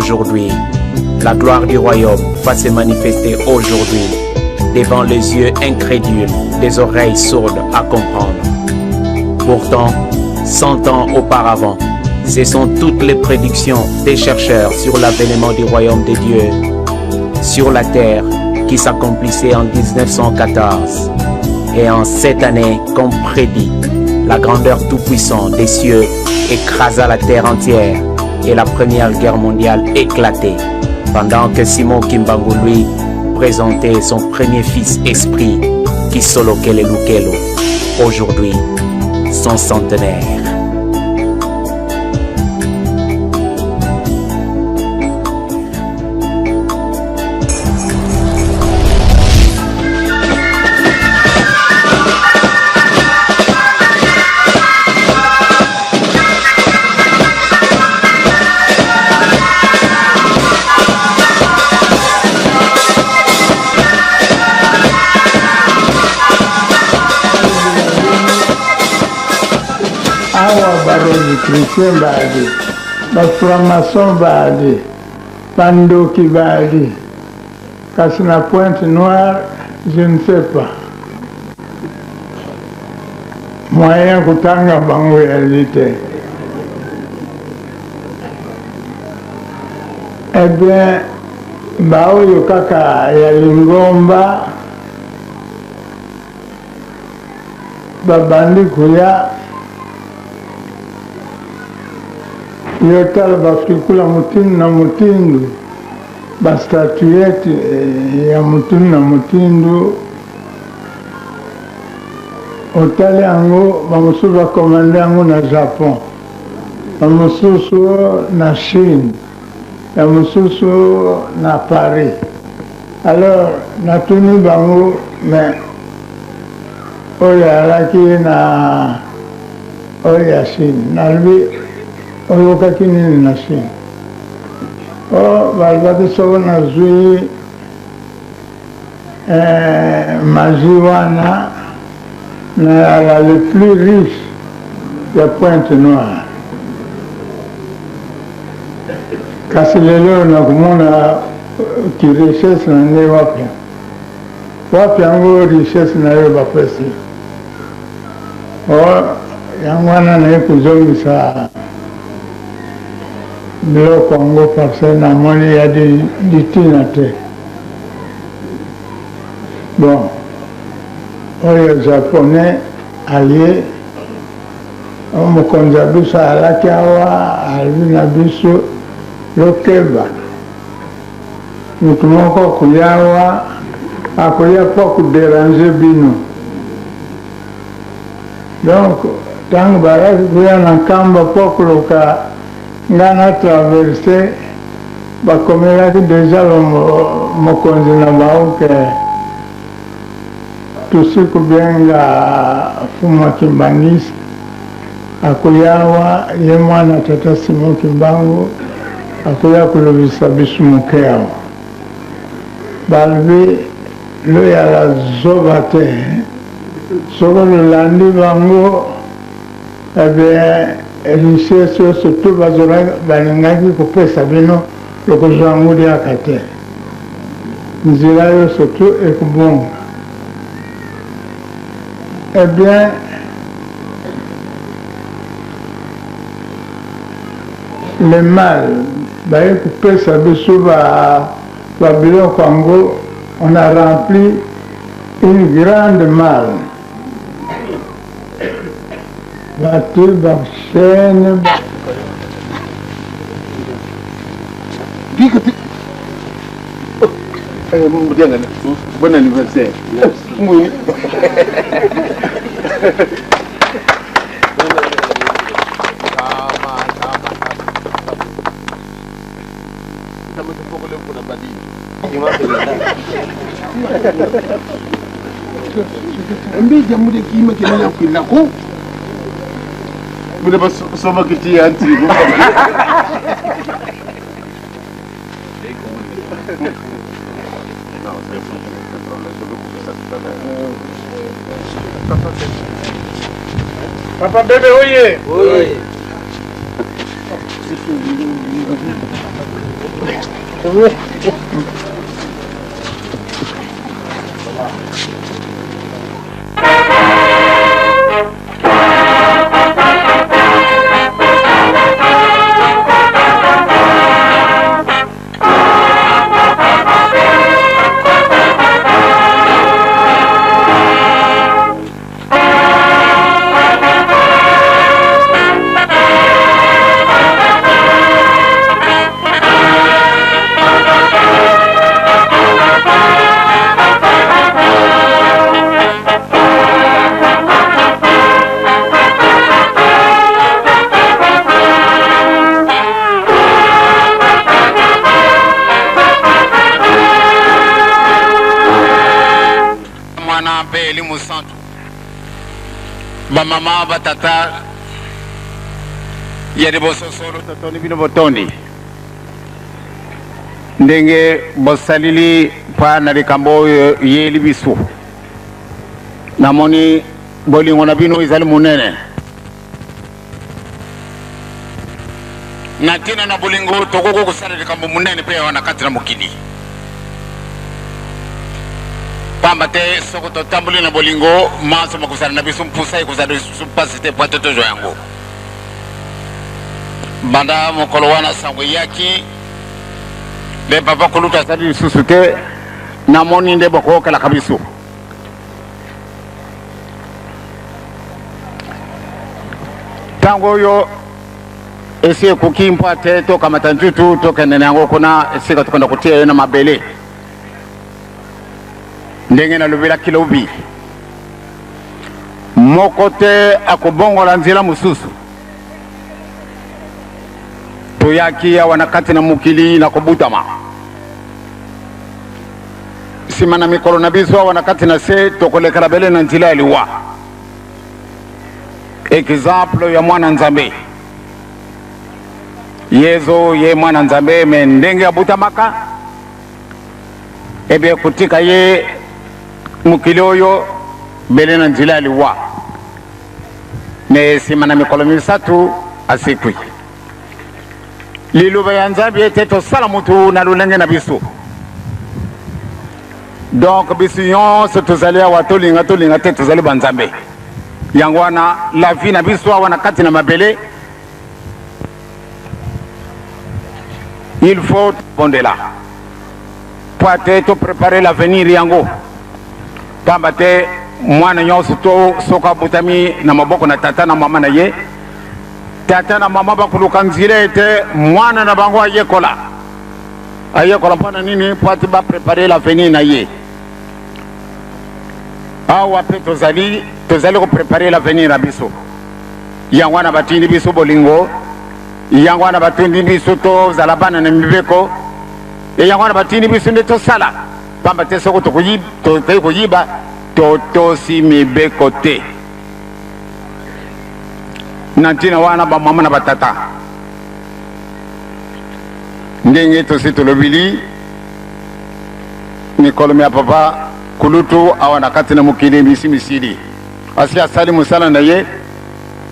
aujourd'hui. La gloire du royaume va se manifester aujourd'hui, devant les yeux incrédules, des oreilles sourdes à comprendre. Pourtant, 100 ans auparavant, ce sont toutes les prédictions des chercheurs sur l'avènement du royaume de Dieu sur la terre qui s'accomplissait en 1914. Et en cette année, comme prédit, la grandeur tout-puissante des cieux écrasa la terre entière et la première guerre mondiale éclatait, pendant que Simon Kimbangu, lui, présentait son premier fils esprit, Kisolo Kelelu Kelo, aujourd'hui son centenaire. Barozi Christian baadhi, baframason baadhi, bandoki baadhi, kasi na pointe noire, je ne sais pas. Moyen kutanga bango réalité. Eh bien, baoyo kaka ya Lingomba, babandi kuya, yotala bafikula mutindu na mutindu, bastatuette ya mutindu na mutindu, otali yango bamosusu bakomande yango na Japon, bamosusu na Chine, bamosusu na Paris. Alors natuni bango, mais oyo alaki na oyo ya Chine nalobi oyokaki nini na Chine? Balibaki soko nazwi maji wana na le plus riche ya Pointe Noire. Kasi lelo nakumona ki richesse na nde wapi yango richesse na yo bapesi. Yango wana naye kuzongisa biloko yango parce namoni ya ditina te. Bon, oyo japonais aye mokonzi ya biso alaki awa alwi na biso lokeba mutu moko akoya awa akoya mpo kuderange bino. Donc ntango balaki koya na nkamba mpo koluka nga na traverse, bakomelaki deja mokonzi na bao ke tusi kubenga Fuma Kimbangisa akoyawa ye mwana tata Simon Kimbangu akoya kulobisa biso moke awa balobi lo yala zoba te soko lolandi bango richesse oyo surtout balingaki kopesa bino lokozwanguliaka te nzela yo surtout ekobonga. Eh bien, le mal baye kopesa biso babiloko yango, on a rempli une grande malle. Batu chaîne. Bon anniversaire. Oui. Mbe jamu de kima kina ya kwila ko. Mune ba soma kiti anti. Papa bébé oye. Oui. Mama batata yede bososoro totoni bino botondi ndenge bosalili pa na likambo yeli bisu namoni bolingo na bino izali munene natina na bolingo tokoko kusala likambo munene pe wana kati na mukili pamba te sokoto tambuli na bolingo maso makusana na bisu mpusa ikusana supasite pa totojo yango banda mokolo wana sango yaki le papa kuluta sadi susute na moni nde boko kala kabisu tango yo ese kukimpa te to kama tantutu to kenene yango kuna ese katukanda kutia na mabele ndenge na lubila kilobi mokote akubongola nzila mususu toyaki ya wanakati na mukili na kubutama simana mikolo na biso wanakati na se tokolekala bele na nzila aliwa exemple ya mwana nzambe yezo ye mwana nzambe me ndenge abutamaka ebe kutika ye mukili oyo bele na nzila aliwa me simana mikolo misatu asikwi liluba ya nzambe ete tosala mutu na lulenge na biso donc biso nyonso tozali awa tolinga te tozali banzambe yango wana la vie na biso awa na kati na mabele il faut pondela po ate to préparer l'avenir yango pamba te mwana nyonso to soka butami na maboko na tata na mama na ye tata na mama bakuluka nzila ete mwana na bango ayekola mpona nini po ate ba préparer l'avenir na ye awa pe tozali ko préparer l'avenir na biso yango wana batindi biso bolingo yango wana batindi biso tozala bana na mibeko yango wana batindi biso nde tosala pamba te soko tokoyi koyiba totosi mibeko te na ntina wana bamama na batata ndenge tosi tolobili mikolo ya papa kulutu awa na kati na mukili misili asi asali musala na ye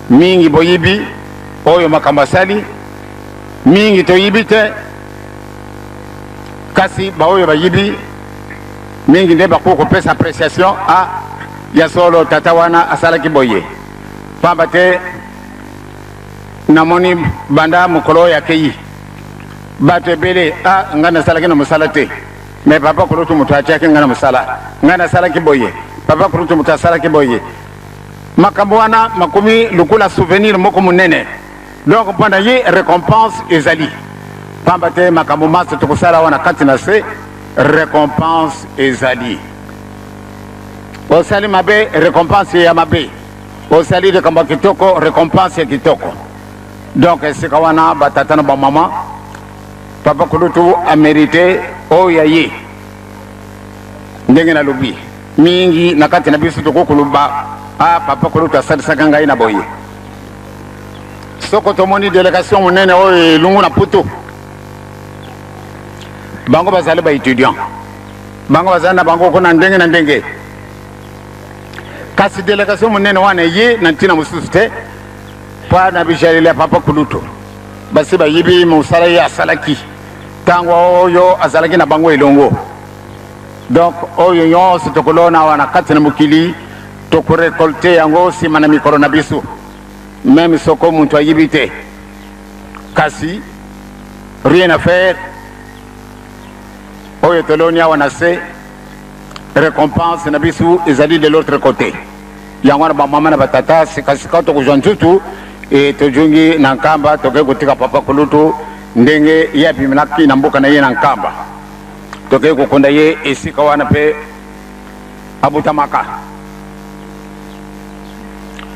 mingi boyibi oyo makambo asali mingi toyibi te kasi baoyo bayibi mingi nde bakoki kopesa appréciation ya solo tata wana asalaki boye pamba te namoni banda mokolo oyo akeyi bato ebele ngai nasalaki na mosala te me papa kulutu moto atiaki ngai na mosala ngai nasalaki boye papa kulutu moto asalaki boye makambo wana makomi lokola souvenir moko monene donc mpona ye récompense ezali pamba te makambo maso tokosala wana kati na se récompense ezali osali mabe récompense ya mabe osali likambo kitoko récompense ya kitoko donc esika wana batata na bamama papa kulutu amérité oyo ya ye ndenge nalobi mingi na kati na biso tokokoloba papa kulutu asalisaka ngai na boye soko tomoni délégation monene oyo elungu na poto bango bazali baétudiant bango bazali na bango kuna ndenge na ndenge kasi délégation monene wana ye na ntina mosusu te pa na bijaleli ya papa kulutu basi bayibi mosala ye asalaki tango oyo azalaki na bango elongo. Donc oyo nyonso tokolona wana kati na mokili tokorekolte yango nsima na mikolo na biso, même soko muntu ayibi te. Kasi rien à faire, oyo toloni awa na se récompense na biso ezali de l'autre côté. Yango na bamama na batata sikasika tokozwa ntutu e tojungi na nkamba toke kotika papa kulutu ndenge ye apiminaki na mboka na ye na nkamba, toke kokonda ye esika wana mpe abutamaka.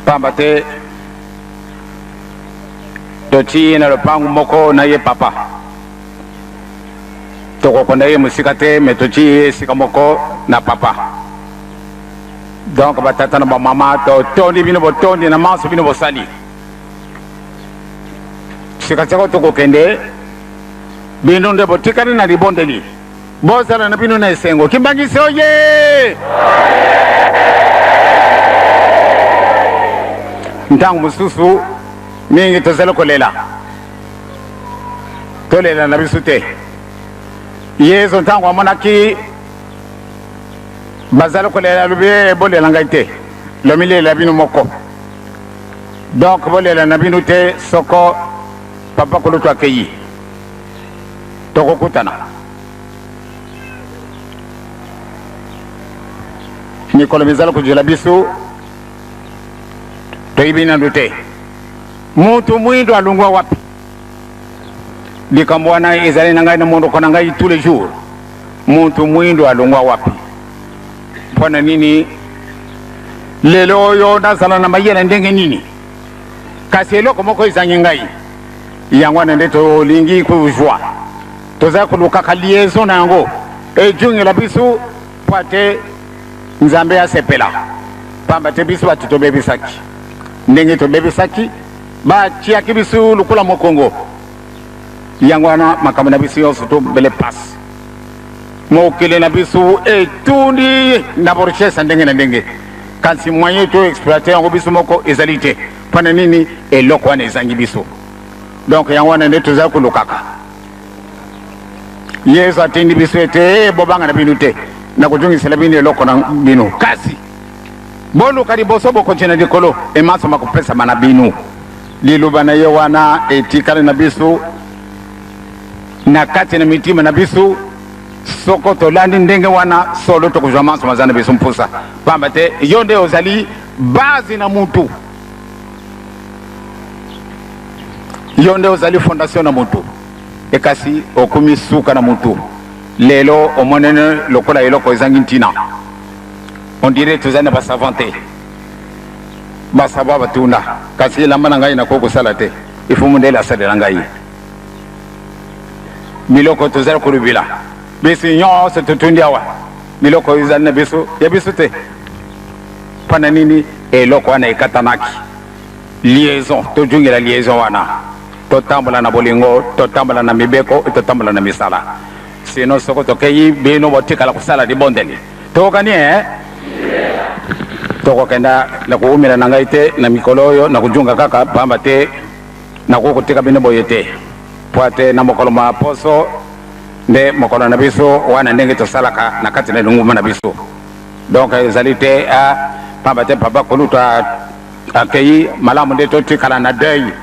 Pamba te toti ye na lopangu moko na ye papa, tokokonda ye mosika te me toti ye esika moko na papa. Donc batata na bamama totondi bino botondi na manso bino bosali. Sikatako tokokende bino nde botikali na libondeli bozala na bino na esengo. Kimbangisi oye! Ntango mususu mingi tozala kolela, tolela na biso te. Yesu ntango amonaki bazala kolela lube bolela ngai te, lomilela bino moko. Donc bolela na bino te soko papa kulutu akeyi tokokutana. Mikolo mizala kujula biso toyibina ndute muntu mwindo alungwa wapi likambo wana ezali na ngai na mondo kona ngai tous les jours. Muntu mwindo alungwa wapi? Mpona nini lelo oyo nazala na mayela ndenge nini? Kasi eloko moko ezangi ngai yango wana nde tolingi kuzwa tozali kolukaka liaison na yango ejungela biso po ate nzambe asepela. Pamba te biso bato tobebisaki ndenge tobebisaki batiaki biso lukula mokongo. Yango wana makambo na biso nyonso tobele pasi mokili na biso etundi na richesse ndenge na ndenge, kasi moyen to exploiter yango biso moko ezali te. Mpona nini? Eloko wana ezangi biso. Donc yango wana nde tozali kolukaka. Yesu atendi biso ete bobanga na bino te na kojungisela bino eloko na bino, kasi boluka liboso bokontina likolo emasoma kopesama na bino. Liloba na ye wana etikali na biso na kati na mitima na biso soko tolandi ndenge wana solo tokozwa masoma za na biso mpusa. Pamba te yo nde ozali bazi na mutu, yo nde ozali fondation na mutu, ekasi okumi suka na mutu. Lelo omonene lokola eloko ezangi ntina, on dirait tozali na basavante basava batunda, kasi lamba na ngai nakoki kosala te, ifo mondele asalela ngai. Biloko tozali kolubila biso nyonso totundi awa, biloko ezali na biso ya biso te. Mpona nini? Eloko wana ekatanaki liaison, tojungela liaison wana, totambola na bolingo, totambola na mibeko, totambola na misala. Sino soko tokeyi bino botikala kusala libondeli tokani tokokenda na kuumila na ngai te na mikolo oyo na kujunga kaka. Pamba te na kukutika bino boye te po ate na mokolo ma poso nde mokolo na biso wana ndenge tosalaka na kati na lunguma na biso. Donc ezali te pamba te papa kulutu akeyi malamu nde totikala na deuil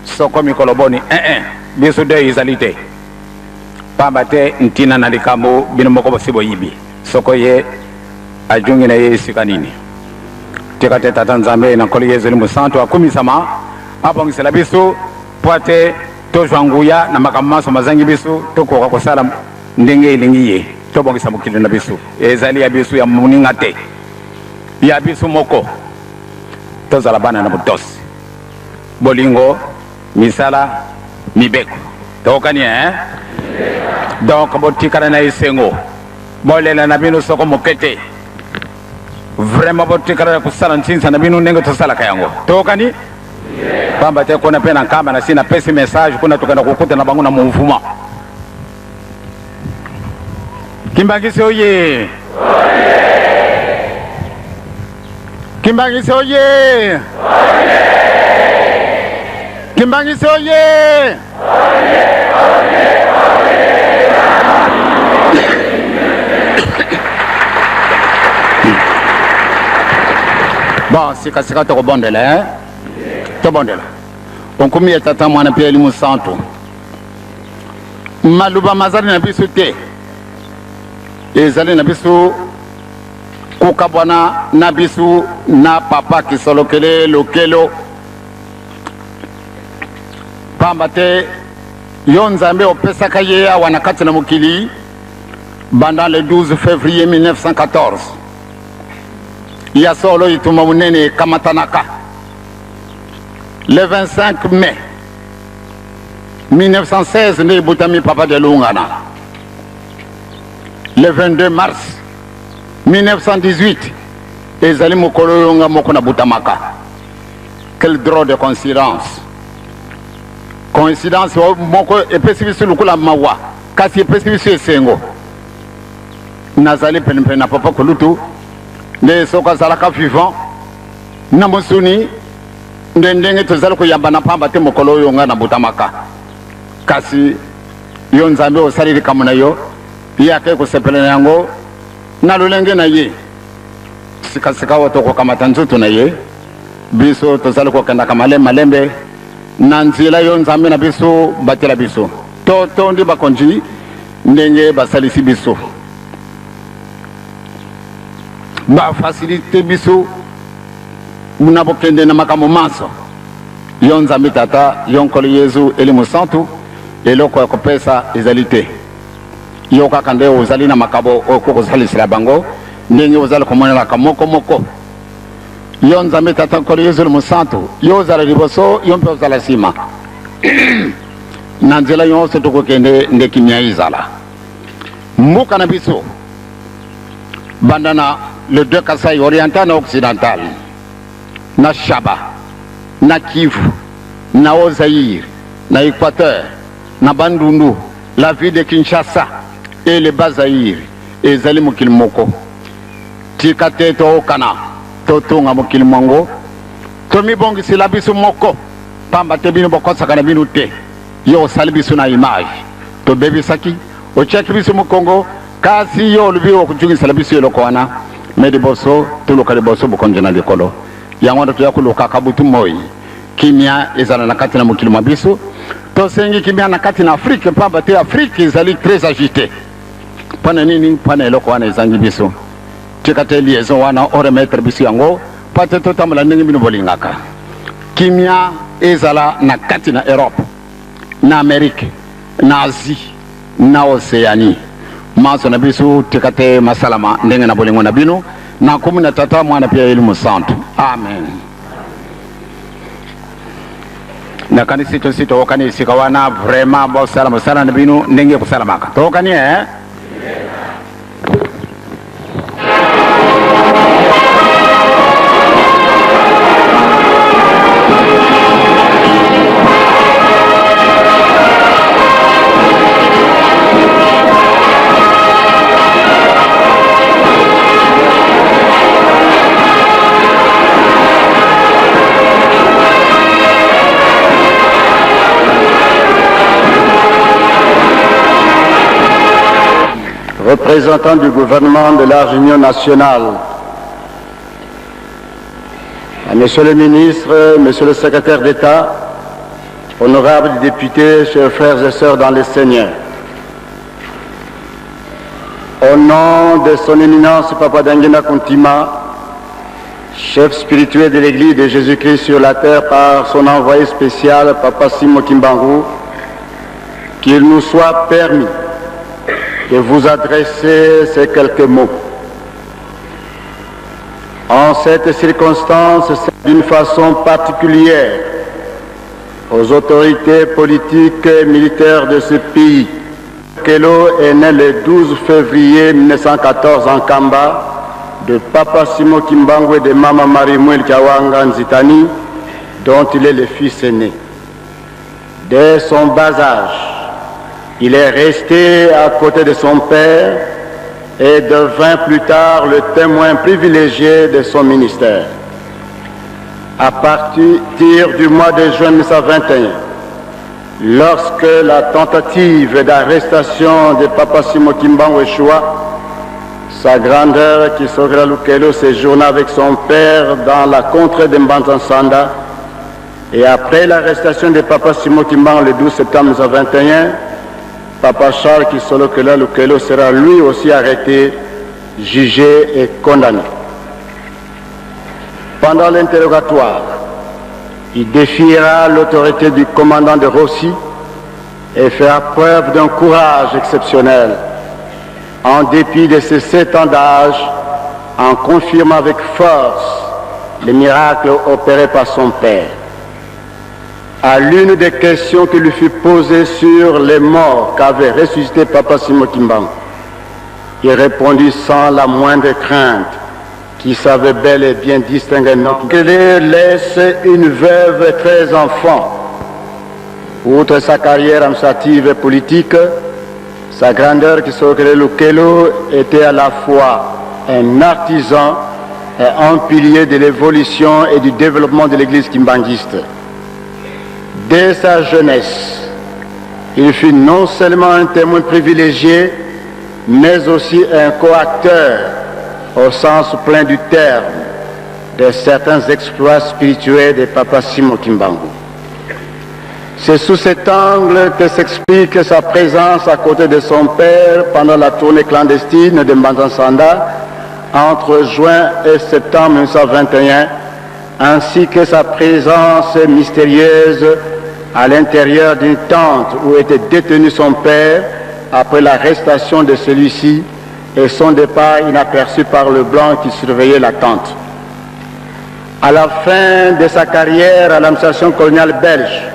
soko mikolo boni biso deuil ezali te. Pamba te ntina na likambo bino moko bosibo yibi soko ye ajungi na ye esika nini. Tika te tata nzambe na nkolo Yesu musantu akumisama abongisela biso po ate tozwa nguya na makambo maso mazangi biso tokoka kosala ndenge elingi ye tobongisa mokili na biso. Ezali ya biso ya moninga te, ya biso moko. Tozala bana na botosi bolingo misala mibeko tokani donc botikala na esengo bolela na bino soko mokete vraiment botikala na kusala ntinsa na bino ndenge tosalaka yango tokani. Pamba te kuna pena nkamba na sina pesi message kuna tukenda kukuta na bangu na mumvuma. Kimbangisi oye! Kimbangisi oye! Kimbangisi oye! Bon, c'est que tu bon de là, hein? Tu bon de là. On combien de temps moi na pia limu santo. Maluba mazali na biso te. Ezali na biso kokabwana na biso na papa kisolokele lokelo. Pamba te yo nzambe opesaka ye awa na kati na mokili pendant le 12 février 1914. Ya solo ituma munene kamatanaka. Le 25 mai 1916, ne butami papa de Lungana. Le 22 mars 1918, ezali mokolo yonga moko na butamaka. Quel drôle de coïncidence. Coïncidence moko epesi biso lukula mawa, kasi epesi biso esengo. Nazali penepene na papa kolutu, nde soka zalaka vivant, na mosuni, ndenge tozali koyamba na pamba te mokolo yonga na butamaka. Kasi yo nzambe osali likambo na yo yake kosepelana yango na lolenge na ye sikasika wato kokamata nzutu na ye biso tozali kokendaka malembe na nzela yo nzambe na biso batela biso to ndi bakonji ndenge basalisi biso ba facilité biso muna bokende na makambo maso yo nzambe tata yo nkolo Yesu elimu santu eloko ya kopesa ezali te yo kaka nde ozali na makabo okozalisela bango ndenge ozali komonelaka moko yo nzambe tata nkolo Yesu elimu santu yo ozala liboso yo mpe ozala nsima na nzela nyonso tokokende nde kimia ezala mboka na biso banda na le 2 Kasai oriental na occidental na Shaba na Kivu na Ozaïre na Équateur na Bandundu, la ville de Kinshasa et le Bazaïr et Zali mokili moko tikate to okana to tonga mokili mongo to mibongisi la biso moko pamba te bino bokosaka na bino te yo osali biso na image to bebisaki ocheki biso mokongo kasi yo olubi okujungisala biso eloko wana me liboso toluka liboso bokonje na likolo yango ndo toya koluka kabutu moi kimia ezala na kati na mokili mwa biso tosengi kimia na kati na Afrique pamba te Afrique ezali très agité pana nini pana eloko wana ezangi biso tikate liaison wana o remettre biso yango pate totambola ndenge bino bolingaka kimia ezala na kati na Europe na Amérique na Asie na Océanie maso na biso tikate masalama ndenge na bolingo na bino na komuna tata mwana pia elimu santu amen. Na kanisi to sito wakani sikawana vraiment bo salama sana nabinu ndenge kusalamaka to kani Représentants du gouvernement de la Réunion nationale, Monsieur le ministre, Monsieur le secrétaire d'État, honorables députés, chers frères et sœurs dans le Seigneur, au nom de son éminence Papa Dangina Kuntima, chef spirituel de l'Église de Jésus-Christ sur la terre par son envoyé spécial Papa Simo Kimbangu, qu'il nous soit permis de vous adresser ces quelques mots. En cette circonstance, c'est d'une façon particulière aux autorités politiques et militaires de ce pays. Kelo est né le 12 février 1914 en Kamba, de Papa Simo Kimbangu et de Mama Marimouel Kiawanga Nzitani, dont il est le fils aîné. Dès son bas âge, il est resté à côté de son père et devint plus tard le témoin privilégié de son ministère. À partir du mois de juin 1921, lorsque la tentative d'arrestation de Papa Simo Kimbangu échoua, Sa grandeur qui Kisokela Lukelo séjourna avec son père dans la contrée de Mbanza-Nsanda. Et après l'arrestation de Papa Simon Kimbangu le 12 septembre 1921, Papa Charles Kisokela Lukelo sera lui aussi arrêté, jugé et condamné. Pendant l'interrogatoire, il défiera l'autorité du commandant de Rossi et fera preuve d'un courage exceptionnel, en dépit de ses 7 ans d'âge, en confirmant avec force les miracles opérés par son père. À l'une des questions qui lui fut posée sur les morts qu'avait ressuscité Papa Simon Kimbangu, il répondit sans la moindre crainte, qui savait bel et bien distinguer notre qu'il laisse une veuve et 13 enfants. Outre sa carrière administrative et politique, sa grandeur Kisokela Lukelo était à la fois un artisan et un pilier de l'évolution et du développement de l'église kimbanguiste. Dès sa jeunesse, il fut non seulement un témoin privilégié, mais aussi un coacteur, au sens plein du terme, de certains exploits spirituels de Papa Simon Kimbangu. C'est sous cet angle que s'explique sa présence à côté de son père pendant la tournée clandestine de Mbanza-Nsanda entre juin et septembre 1921, ainsi que sa présence mystérieuse à l'intérieur d'une tente où était détenu son père après l'arrestation de celui-ci et son départ inaperçu par le blanc qui surveillait la tente. À la fin de sa carrière à l'administration coloniale belge,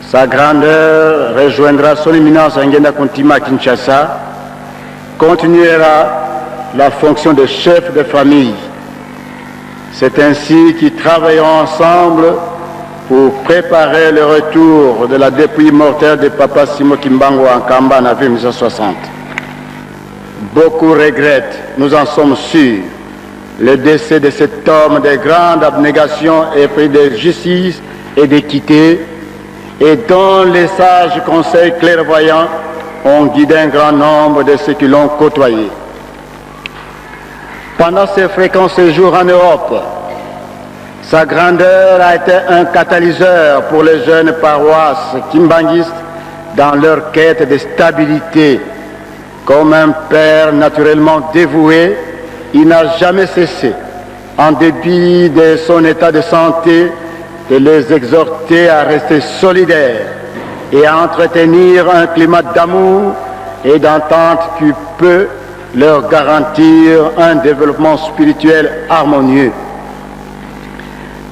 sa grandeur rejoindra son éminence Nguema Kuntima à Kinshasa, continuera la fonction de chef de famille. C'est ainsi qu'ils travailleront ensemble pour préparer le retour de la dépouille mortelle de Papa Simon Kimbangu en Kamba en avril 1960. Beaucoup regrettent, nous en sommes sûrs, le décès de cet homme de grande abnégation et pris de justice et d'équité, et dont les sages conseils clairvoyants ont guidé un grand nombre de ceux qui l'ont côtoyé. Pendant ses fréquents séjours en Europe, sa grandeur a été un catalyseur pour les jeunes paroisses kimbanguistes dans leur quête de stabilité. Comme un père naturellement dévoué, il n'a jamais cessé, en dépit de son état de santé, de les exhorter à rester solidaires et à entretenir un climat d'amour et d'entente qui peut leur garantir un développement spirituel harmonieux.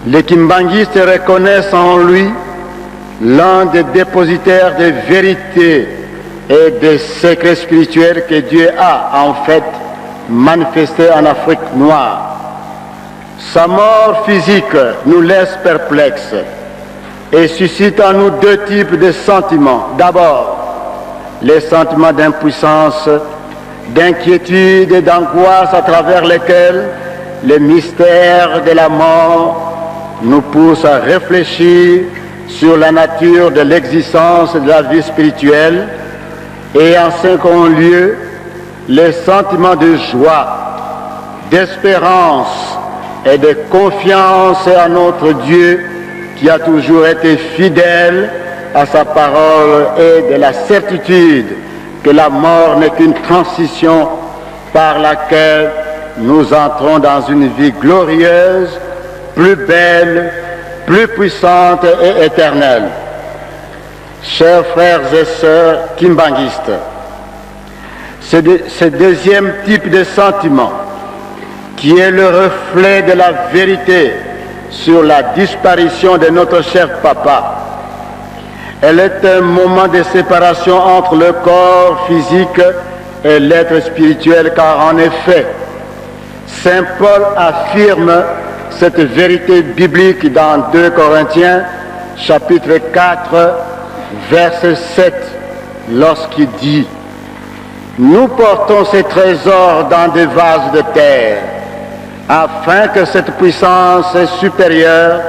Les kimbanguistes reconnaissent en lui l'un des dépositaires de vérité et des secrets spirituels que Dieu a en fait manifestés en Afrique noire. Sa mort physique nous laisse perplexes et suscite en nous 2 types de sentiments. D'abord, les sentiments d'impuissance, d'inquiétude et d'angoisse à travers lesquels le mystère de la mort nous pousse à réfléchir sur la nature de l'existence de la vie spirituelle, et en second lieu, les sentiments de joie, d'espérance et de confiance à notre Dieu qui a toujours été fidèle à sa parole, et de la certitude que la mort n'est qu'une transition par laquelle nous entrons dans une vie glorieuse, plus belle, plus puissante et éternelle. Chers frères et sœurs kimbanguistes, ce deuxième type de sentiment, qui est le reflet de la vérité sur la disparition de notre cher papa, elle est un moment de séparation entre le corps physique et l'être spirituel, car en effet, Saint Paul affirme cette vérité biblique dans 2 Corinthiens, chapitre 4, verset 7, lorsqu'il dit « Nous portons ces trésors dans des vases de terre, afin que cette puissance supérieure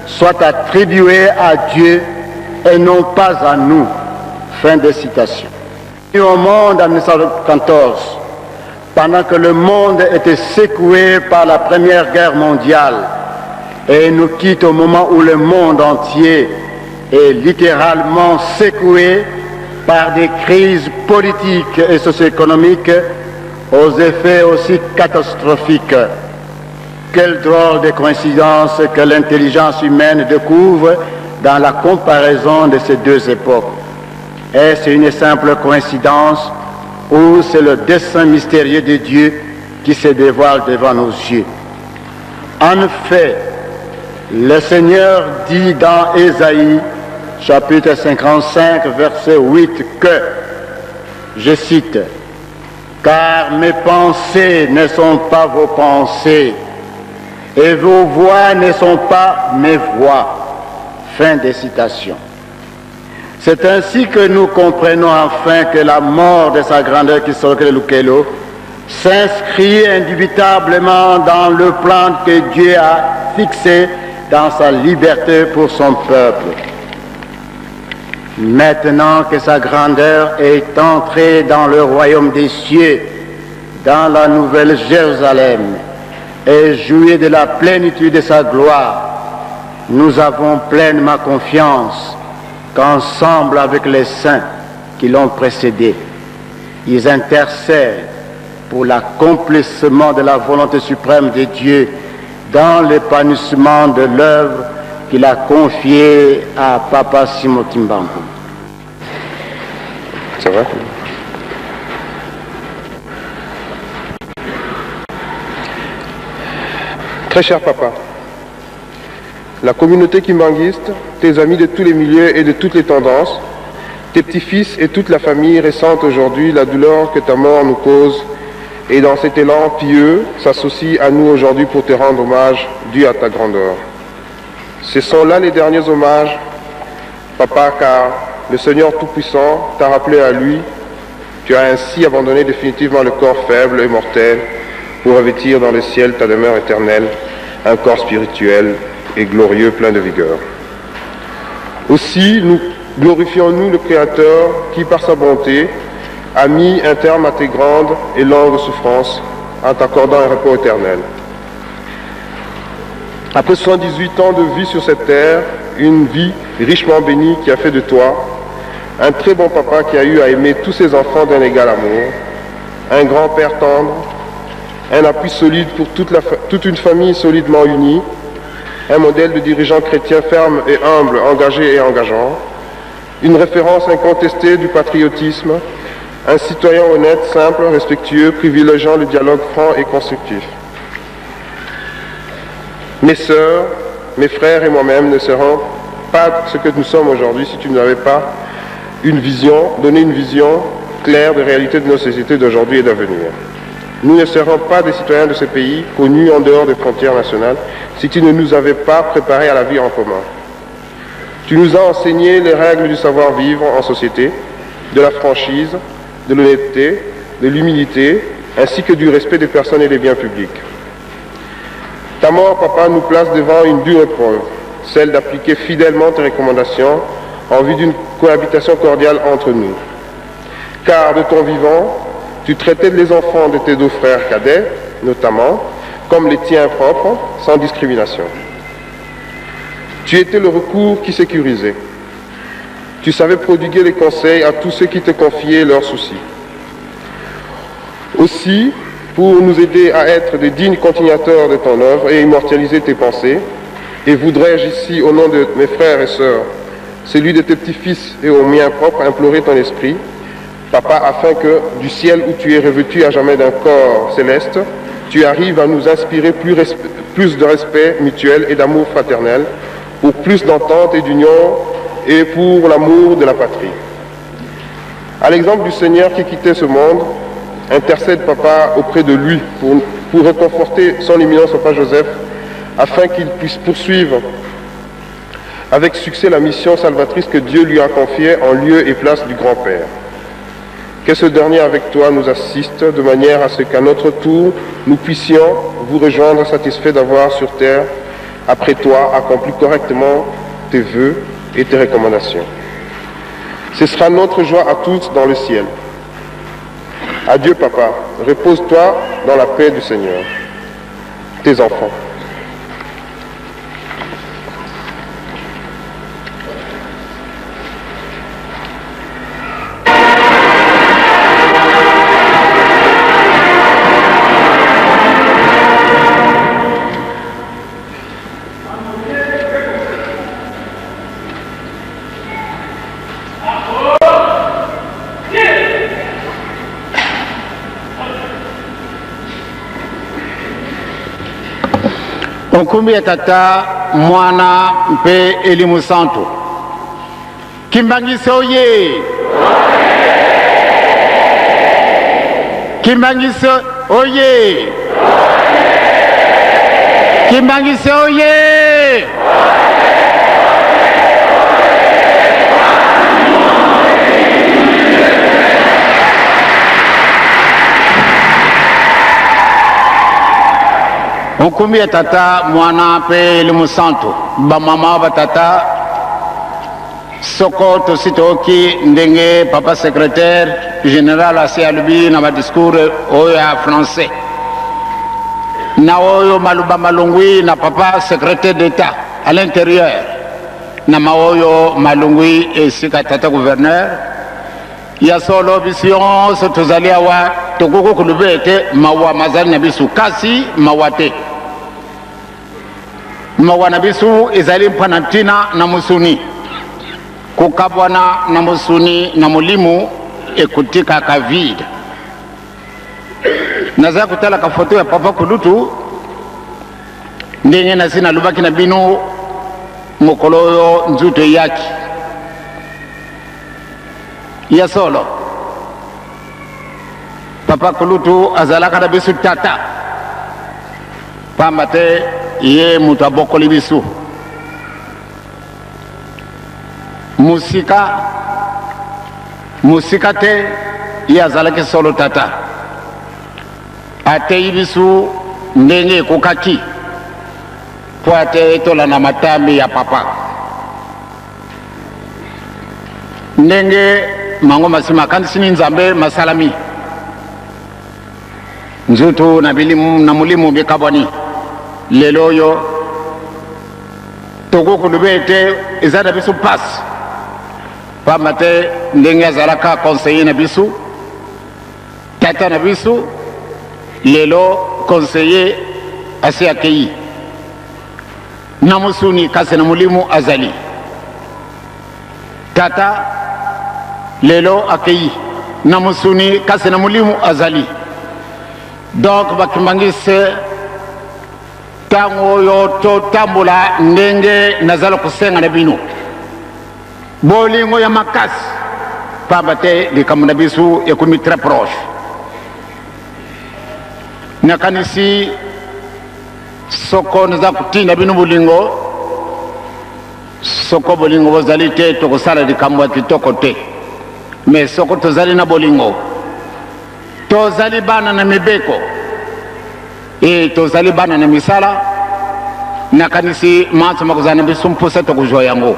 soit attribuée à Dieu et non pas à nous. » Fin de citation. Au monde en 1914, pendant que le monde était secoué par la Première Guerre mondiale et nous quitte au moment où le monde entier est littéralement secoué par des crises politiques et socio-économiques aux effets aussi catastrophiques. Quelle drôle de coïncidence que l'intelligence humaine découvre dans la comparaison de ces deux époques. Est-ce une simple coïncidence ou c'est le dessein mystérieux de Dieu qui se dévoile devant nos yeux? En effet, le Seigneur dit dans Ésaïe, chapitre 55, verset 8, que, je cite, « Car mes pensées ne sont pas vos pensées, et vos voix ne sont pas mes voix. » Fin de citation. C'est ainsi que nous comprenons enfin que la mort de sa grandeur Kisokere Lukelo s'inscrit indubitablement dans le plan que Dieu a fixé dans sa liberté pour son peuple. Maintenant que sa grandeur est entrée dans le royaume des cieux, dans la nouvelle Jérusalem, et jouit de la plénitude de sa gloire, nous avons pleinement confiance qu'ensemble avec les saints qui l'ont précédé, ils intercèdent pour l'accomplissement de la volonté suprême de Dieu dans l'épanouissement de l'œuvre qu'il a confiée à Papa Simoti Mbambu. Ça va? Très cher papa, la communauté kimbanguiste, tes amis de tous les milieux et de toutes les tendances, tes petits-fils et toute la famille ressentent aujourd'hui la douleur que ta mort nous cause et dans cet élan pieux s'associent à nous aujourd'hui pour te rendre hommage dû à ta grandeur. Ce sont là les derniers hommages, papa, car le Seigneur Tout-Puissant t'a rappelé à lui. Tu as ainsi abandonné définitivement le corps faible et mortel pour revêtir dans le ciel ta demeure éternelle, un corps spirituel et glorieux, plein de vigueur. Aussi, nous glorifions-nous le Créateur qui, par sa bonté, a mis un terme à tes grandes et longues souffrances en t'accordant un repos éternel. Après 78 ans de vie sur cette terre, une vie richement bénie qui a fait de toi un très bon papa qui a eu à aimer tous ses enfants d'un égal amour, un grand-père tendre, un appui solide pour toute une famille solidement unie, un modèle de dirigeant chrétien ferme et humble, engagé et engageant, une référence incontestée du patriotisme, un citoyen honnête, simple, respectueux, privilégiant le dialogue franc et constructif. Mes sœurs, mes frères et moi-même ne serons pas ce que nous sommes aujourd'hui si tu n'avais pas donné une vision claire des réalités de nos sociétés d'aujourd'hui et d'avenir. Nous ne serons pas des citoyens de ce pays connus en dehors des frontières nationales si tu ne nous avais pas préparés à la vie en commun. Tu nous as enseigné les règles du savoir-vivre en société, de la franchise, de l'honnêteté, de l'humilité, ainsi que du respect des personnes et des biens publics. Ta mort, papa, nous place devant une dure épreuve, celle d'appliquer fidèlement tes recommandations en vue d'une cohabitation cordiale entre nous. Car de ton vivant, tu traitais les enfants de tes deux frères cadets, notamment, comme les tiens propres, sans discrimination. Tu étais le recours qui sécurisait. Tu savais prodiguer les conseils à tous ceux qui te confiaient leurs soucis. Aussi, pour nous aider à être des dignes continuateurs de ton œuvre et immortaliser tes pensées, et voudrais-je ici, au nom de mes frères et sœurs, celui de tes petits-fils et au mien propre, implorer ton esprit, papa, afin que, du ciel où tu es revêtu à jamais d'un corps céleste, tu arrives à nous inspirer plus de respect mutuel et d'amour fraternel, pour plus d'entente et d'union, et pour l'amour de la patrie. À l'exemple du Seigneur qui quittait ce monde, intercède, papa, auprès de lui pour réconforter son éminence papa Joseph, afin qu'il puisse poursuivre avec succès la mission salvatrice que Dieu lui a confiée en lieu et place du grand-père. Que ce dernier avec toi nous assiste de manière à ce qu'à notre tour, nous puissions vous rejoindre satisfaits d'avoir sur terre, après toi, accompli correctement tes vœux et tes recommandations. Ce sera notre joie à tous dans le ciel. Adieu papa, repose-toi dans la paix du Seigneur. Tes enfants. Nkumbi ya tata mwana mpe elimu santo. Kimbangise oye! Kimbangise oye! Kimbangise oye! Nkumbi ya tata mwana pe elimu santo. Ba mama ba tata soko tositoki ndenge papa secrétaire général asi alubi na ba discours oyo ya français. Na oyo maluba malungwi na papa secrétaire d'état à l'intérieur. Na maoyo malungwi esika tata gouverneur. Ya solo vision so tozali awa tokoko kulubete mawa mazali na bisu kasi mawate. Mawana bisu ezali mpanantina na musuni kukabwana na musuni na mulimu ekutika kavida naza kutala ka foto ya papa kulutu ndenge na sina lubaki na bino mokoloyo nzuto yaki ya solo papa kulutu azalaka na bisu tata pambate ye mutu abokoli bisu musika te ye azalaki solo tata ateyi bisu ndenge ekokaki po ate etolanda matambi ya papa ndenge mango masima akanisini nzambe masalami nzutu na bilimu na mulimu bikabwani lelo oyo tokokulubete ezala biso passe pamba te ndenge azalaka conseiller na biso tata na biso lelo conseiller asi akei na musuni kasi na mulimu azali tata lelo akei na musuni kasi na mulimu azali donc bakimbangise tango yo to tambula ndenge nazala kusenga na bino bolingo ya makasi pambate likambo na biso ekumi très proche nakanisi soko naza kutinda bino bolingo soko bolingo bozali te tokosala likambo ya kitoko te mais soko tozali na bolingo tozali bana na mibeko tozali bana na misala nakanisi manso makozana biso mposa tokuzwa yango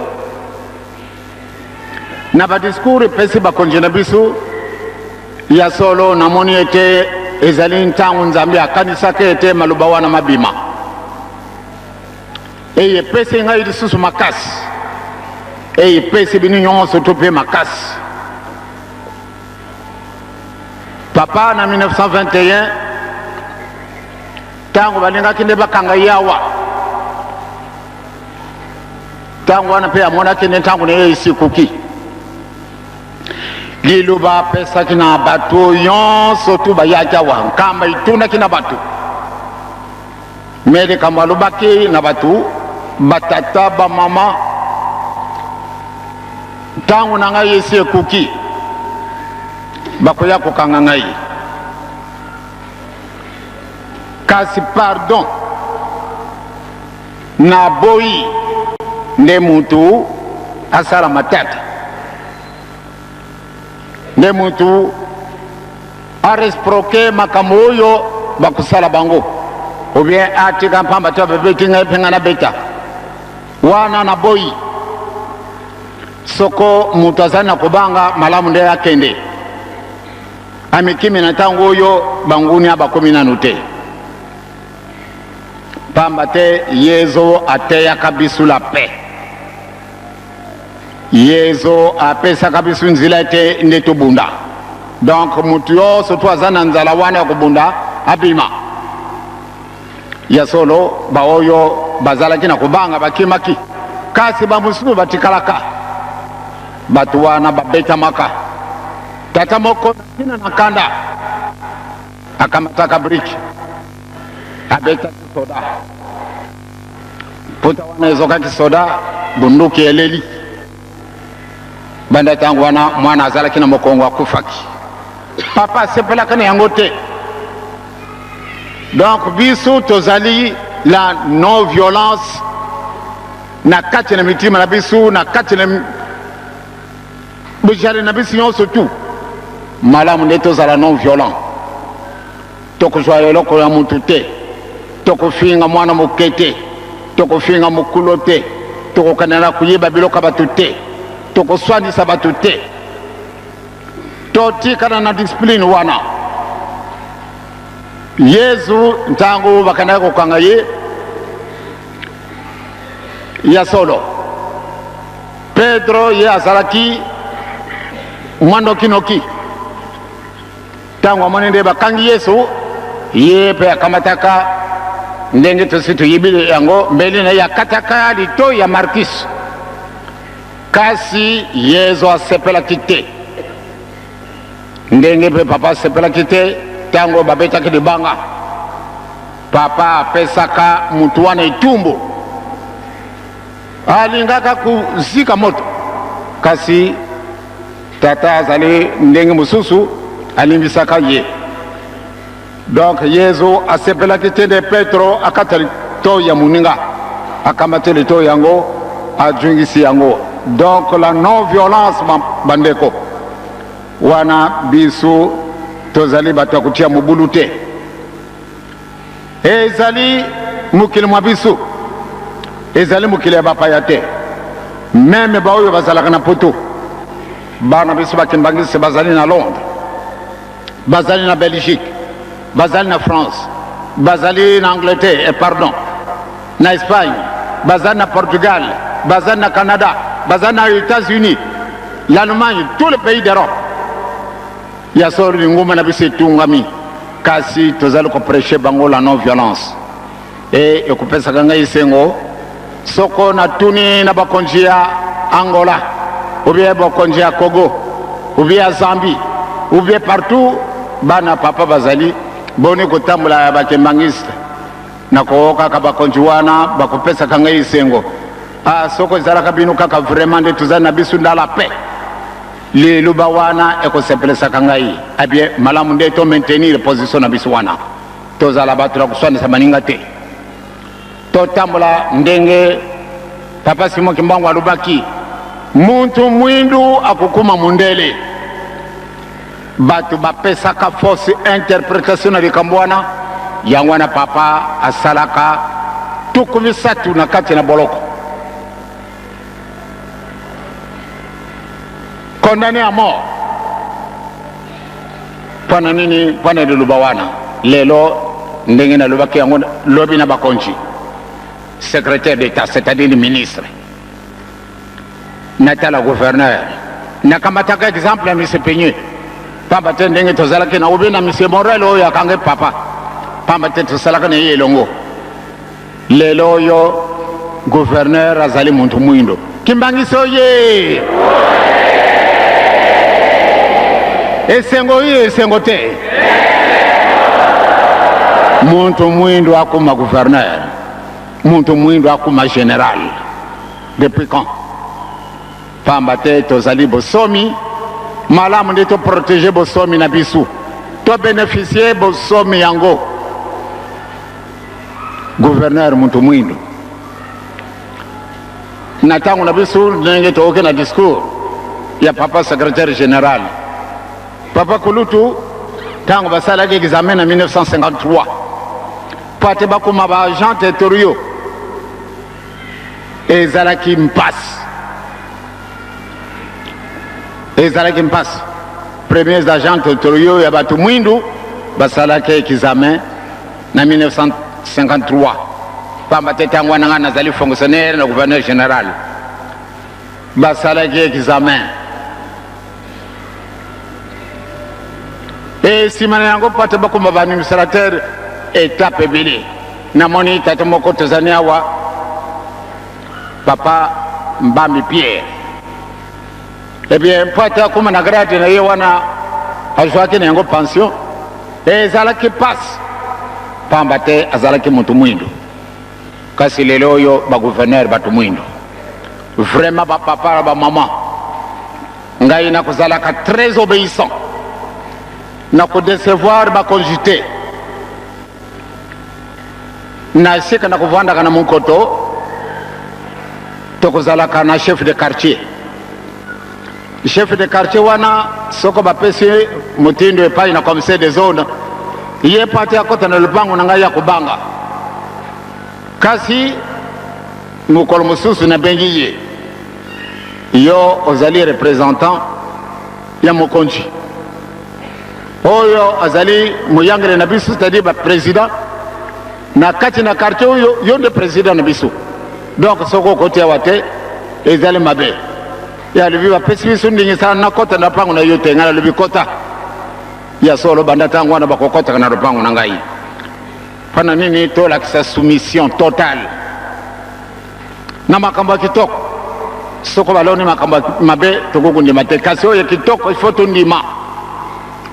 na badiscours epesi bakonzi na biso ya solo namoni ete ezali ntango nzambe akanisaka ete maloba wana mabima epesi ngai lisusu makasi epesi bino nyonso to mpe makasi papa na 1921 tango balingaki nde bakanga yawa tango wana mpe amonaki nde ntango na ye esikuki liloba apesaki na bato nyonso tu bayaki awa nkamba itundaki na bato me likambo alobaki na bato batata bamama ntango na ngai esi ekuki bakoya kokanga ngai kasi pardon na boyi nde mutu asala matata nde mutu aresproke makambo oyo bakusala bango ou bien atika mpamba to bebeti ngai penga na beta wana na boyi soko mutu azali na kobanga malamu nde akende amikimi na ntango oyo banguni abakomi nanu te pamba te yezo ateyaka biso la paix yezo apesaka biso nzela te nde tobunda donc mutu nyonso to aza na nzala wana ya kobunda abima ya solo baoyo bazalaki na kobanga bakimaki kasi bamosusu batikalaka bato wana babetamaka tata moko tina na kanda akamataka briki abetaki soda puta wana ezokaki soda bunduki eleli banda tango wana mwana azalaki na mokongo akufaki papa asepelaka na yango te donc biso tozali la non violence na kati na mitima na biso na kati na bujale na biso nyonso tu malamu nde tozala non violent tokozwa eloko ya mutu te tokofinga mwana moke te tokofinga mokolo te tokokanela kuyeba biloko bato te tokoswanisa bato te totikana na discipline wana yesu ntango bakandaki kokanga ye ya solo pedro ye azalaki mwandokinoki ntango amoni nde bakangi yesu ye mpe akamataka ndenge tosi toyebile yango mbeli na ye akataka litoyi ya markis kasi yesu asepelaki te ndenge mpe papa asepelaki te ntango babetaki libanga papa apesaka mutu wana etumbu alingaka kuzika moto kasi tata azali ndenge mosusu alimbisaka ye donc yesu asepelaki te de petro akata litoyi ya moninga akamata litoyi yango ajungisi yango donc la non violence bandeko wana biso tozali bato ya kotia mobulu te ezali mokili mwa biso ezali mokili ya bapaya te meme baoyo bazalaka na poto bana biso bakimbangisi bazali na Londres bazali na Belgique bazali na France bazali na Angleterre pardon na Espagne bazali na Portugal bazali na Canada bazali na États-Unis l'Allemagne tous les pays d'Europe ya sori ngoma na biso etungami kasi tozali koprêcher bango la non violence e ekopesaka ngai sengo soko na tuni na bakonzi ya Angola ou bien bakonzi ya Congo ou bien Zambie ou bien partout bana papa bazali boni kotambola ya bakembangiste na kooka bakonzi wana bakopesaka ngai sengo soko ezalaka bino kaka vraiment nde tozali na biso nda la paix lelo bawana ekosepelesaka ngai abie malamu nde to maintenir position na biso wana tozala bato na koswanisa baninga te totambola ndenge papa Simon Kimbangu alobaki muntu mwindu akokuma mundele bato bapesaka fausse interprétation na likambo wana yango wana papa asalaka tuku misatu na kati na boloko condamné à mort pana nini pana liluba wana lelo ndenge na lobaki yango lobi na bakonzi secrétaire d'état c'est-à-dire le ministre natala gouverneur nakamataka exemple ya monsieur Peigné pamba te ndenge tozalaki na obi na monsieur Morel oyo akange papa pamba te tosalaka na ye elongo lelo oyo gouverneur azali muntu mwindo Kimbangisi oye esengo ye esengo te muntu mwindo akuma gouverneur muntu mwindo akuma général depuis quand pamba te tozali bosomi malamu nde to protéger bosomi na biso to bénéficier bosomi yango gouverneur muntu mwindo na tango na biso ndenge tooke na discours ya papa secrétaire général papa Kulutu tango basalaki examen na 1953 pate bakoma ba agent territoriaux ezalaki mpasi premiers agents territoriaux ya bato mwindu basalaki examen na 1953 pamba te ntango wana nga nazali fonctionnaire na gouverneur général basalaki examen e nsima na yango pate bakoma baadministrateur étape ebele namoni tate moko tozali awa papa Mbambi Pierre eh bien pate akoma na grade na ye wana azwaki na yango pension ezalaki passe pamba te azalaki motu mwindo kasi lelo oyo bagouverneur bato mwindo vraiment bapapa na bamama ngai nakozalaka très obéissant na kodecevoir bakonjute na sika na kovandaka na monkoto tokozalaka na chef de quartier wana soko bapesi motindo epai na commissaire de zone ye pati akota na lupango na ngai ya kubanga kasi mokolo mosusu na bengi ye yo ozali représentant ya mokonzi oyo azali moyangele na biso c'est-à-dire baprésident na kati na quartier oyo yo nde président na biso donc soko okoti awa te ezali mabe ya alobi bapesi biso ndenge sana nakota na lupango na yo te ngai nalobi kota ya solo banda ntango wana bakokotaka na lupango na ngai mpona nini tolakisa soumission totale na makambo ya kitoko soko baloni makambo mabe tokokundima te kasi oyo kitoko ifo tondima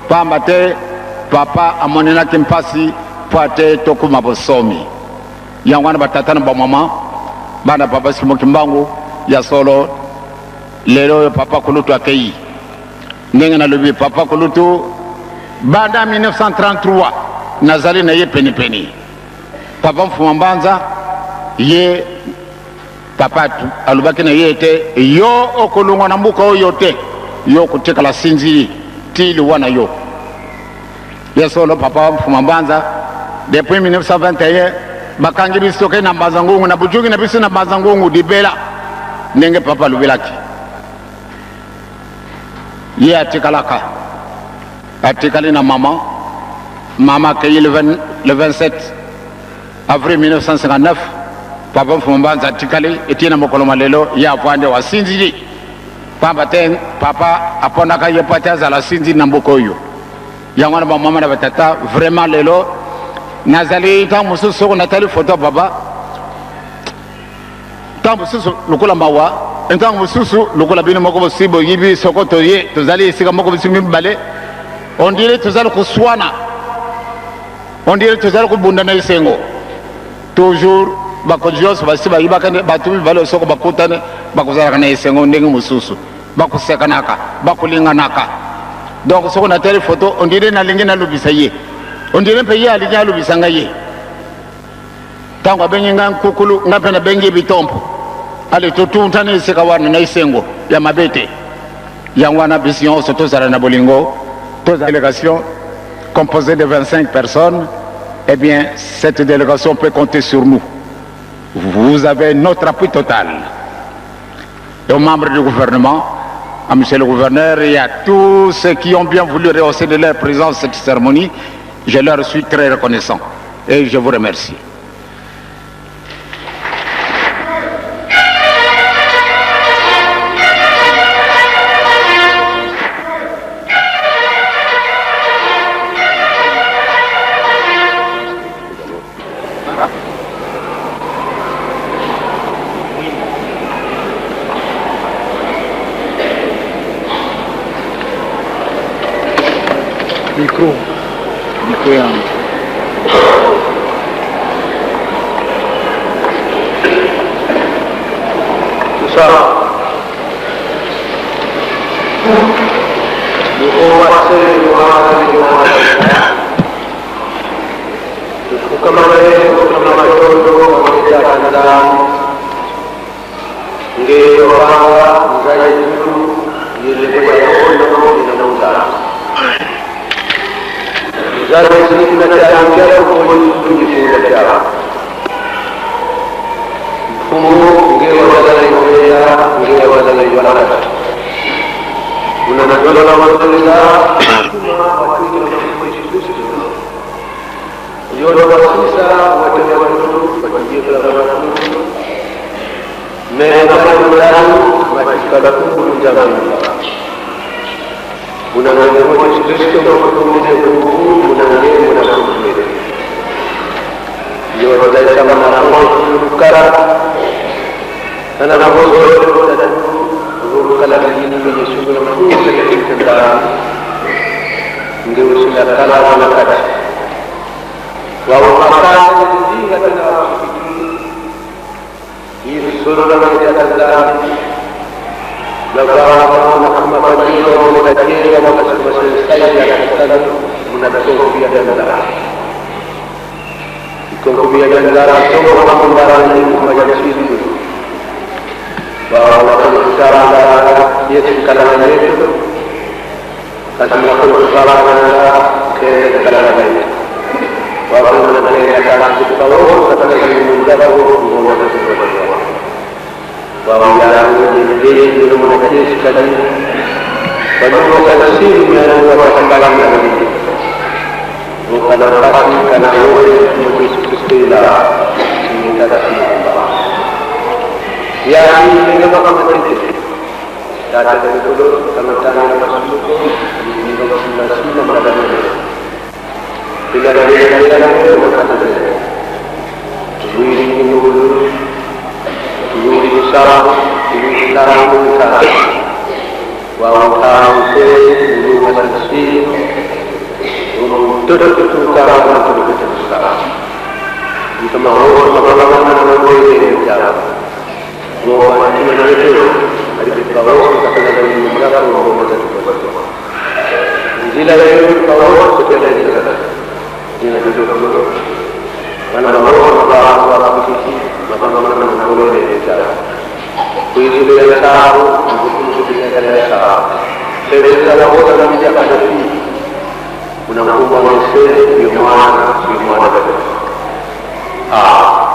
pamba te papa amonelaki mpasi po ate tokuma bosomi yango wana batata na bamama bana papa simoki mbangu ya solo lelo oyo papa kulutu akei ndenge nalobi papa kulutu banda 1933 nazali na ye penipeni papa mfuma mbanza ye papa alobaki na ye te yo okolongwa na mbuka oyo te yo kotekala sinzili tili wana yo ya solo papa mfuma mbanza depuis 1921 bakangi biso ke na mbanza ngungu na bujugi na biso na mbanza ngungu dibela ndenge papa alobelaki ye atikalaka atikali na mama accueilli le 27 avril 1959 papa mfuma mbanza atikali etie na mokolo malelo ye avwande wa sinzili pamba te papa apondaka ye po ate azala sinzili na mboka oyo yango wana bamama na batata vraiment lelo nazali ntango mosusu soko natali foto papa ntango mosusu lokola mawa ntango mosusu lokola bino moko bosi boyibi soko toye tozali esika moko bosi mibale on dirait tozali koswana on dirait tozali kobunda na esengo toujours bakonzi nyonso basi bayibaka bato mibale soko bakutane bakozalaka na esengo ndenge mosusu bakosekanaka bakolinganaka donc soko natali foto on dirait nalingi nalobisa ye on dirait mpe ye alingi alobisa ngai ye ntango abengi ngai nkukulu ngai mpe nabengi bitompo ale totuntana esika wana na esengo ya mabete yango wana biso nyonso tozala na bolingo tozala délégation composée de 25 personnes eh bien cette délégation peut compter sur nous. Vous avez notre appui total. Et aux membres du gouvernement, à monsieur le gouverneur et à tous ceux qui ont bien voulu rehausser de leur présence cette cérémonie, je leur suis très reconnaissant et je vous remercie. Micro yangu. Sawa. Ah.